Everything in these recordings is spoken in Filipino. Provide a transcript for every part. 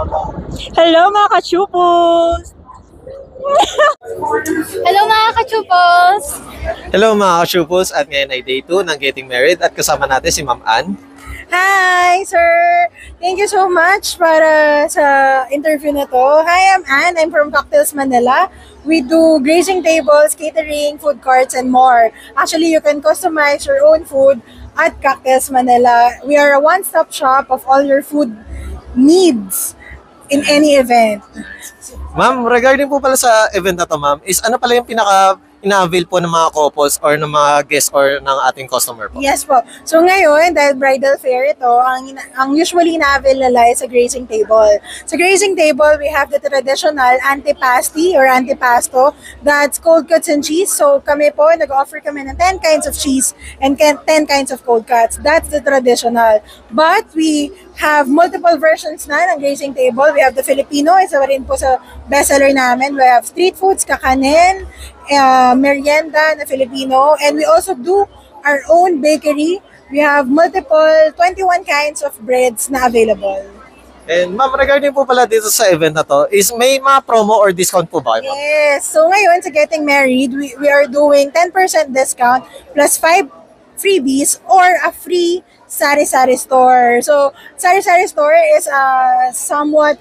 Hello mga kachupos! Hello mga kachupos! Hello mga ka-Shupos, at ngayon ay day 2 ng Getting Married at kasama natin si Ma'am Ann. Hi, sir! Thank you so much para sa interview na to. Hi, I'm Ann. I'm from Cocktails Manila. We do grazing tables, catering, food carts, and more. Actually, you can customize your own food at Cocktails Manila. We are a one-stop shop of all your food needs in any event. Ma'am, regarding po pala sa event na to, ma'am, is ano pala yung pinaka ina-avail po ng mga couples or ng mga guests or ng ating customer po? Yes po. So ngayon, dahil bridal fair ito, ang usually na-avail nila is a grazing table. Sa grazing table, we have the traditional antipasti or antipasto. That's cold cuts and cheese. So kami po, nag-offer kami ng 10 kinds of cheese and 10 kinds of cold cuts. That's the traditional. But we have multiple versions na ng grazing table. We have the Filipino, isa rin po sa bestseller namin. We have street foods, kakanin, merienda na Filipino, and we also do our own bakery. We have multiple 21 kinds of breads na available. And ma'am, regarding po pala dito sa event na to, is may mga promo or discount po ba kayo, ma'am? Yes, so ngayon sa Getting Married, we are doing 10% discount plus 5 freebies or a free sari-sari store. So, sari-sari store is somewhat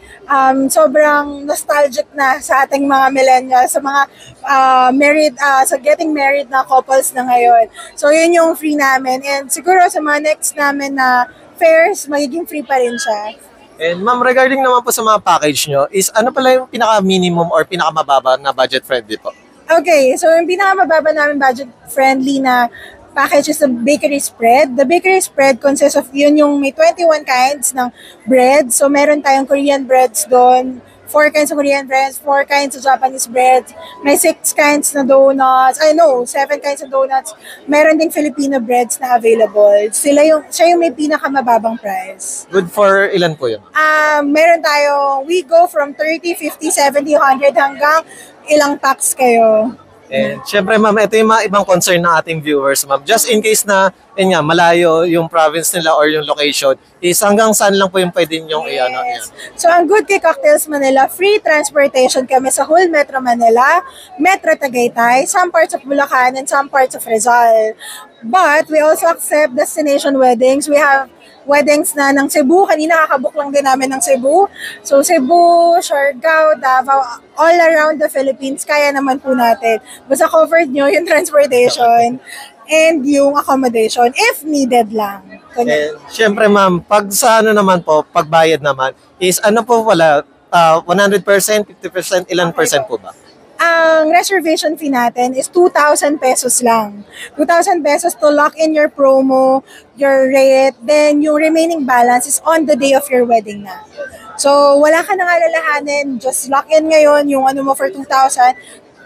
sobrang nostalgic na sa ating mga millennials, sa mga sa getting married na couples na ngayon. So, yun yung free namin. And siguro sa mga next namin na fairs, magiging free pa rin siya. And ma'am, regarding naman po sa mga package nyo, is ano pala yung pinaka-minimum or pinaka-mababa na budget-friendly po? Okay, so yung pinakamababa namin budget-friendly na package is the bakery spread. The bakery spread consists of yung may 21 kinds ng bread. So meron tayong Korean breads doon, 4 kinds of Korean breads, 4 kinds of Japanese breads, may 6 kinds na donuts, 7 kinds of donuts. Meron ding Filipino breads na available. Siya yung may pinakamababang price. Good for ilan po yun? Meron tayo, we go from 30, 50, 70, 100 hanggang ilang packs kayo. And syempre ma'am, ito yung mga ibang concern ng ating viewers, ma'am. Just in case na, yun nga, malayo yung province nila or yung location, is hanggang saan lang po yung pwede nyong i-ano? Yes. So ang good kay Cocktails Manila, free transportation kami sa whole Metro Manila, Metro Tagaytay, some parts of Bulacan, and some parts of Rizal. But we also accept destination weddings. We have weddings na ng Cebu. Kanina kakabook lang din namin ng Cebu. So Cebu, Siargao, Davao, all around the Philippines, kaya naman po natin. Basta covered nyo yung transportation and yung accommodation if needed lang. And syempre ma'am, pag sa ano naman po, pagbayad naman, is ano po wala, 100%, 50%, ilan percent po ba? Ang reservation fee natin is 2,000 pesos lang. 2,000 pesos to lock in your promo, your rate, then yung remaining balance is on the day of your wedding na. So, wala ka nang alalahanin, just lock in ngayon yung ano mo for 2,000,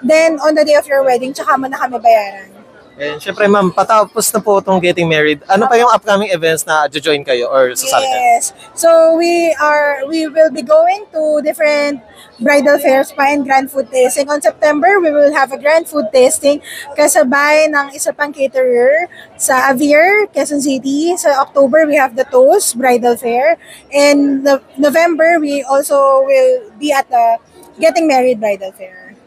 then on the day of your wedding, tsaka mo na kami bayaran. And syempre ma'am, patapos na po itong Getting Married, ano pa yung upcoming events na join kayo or sasali kayo? Yes. So we will be going to different bridal fairs pa and grand food tasting. On September, we will have a grand food tasting kasabay ng isa pang caterer sa Avier, Quezon City. Sa October, we have the Toast Bridal Fair. And November, we also will be at the Getting Married Bridal Fair.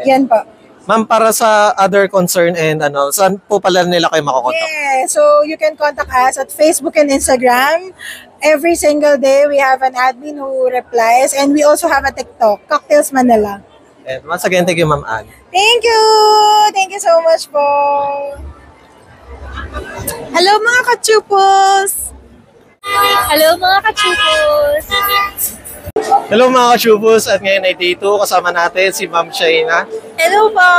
Yan po. Ma'am, para sa other concern and ano, saan po pala nila kayo makokontak? Yeah, so you can contact us at Facebook and Instagram. Every single day, we have an admin who replies, and we also have a TikTok, Cocktails Manila. And once again, thank you Ma'am Ann. Thank you! Thank you so much po! Hello mga kachupos! Hello mga kachupos! Hello mga ka-Shupos, at ngayon ay day 2, kasama natin si Ma'am Shaina. Hello po!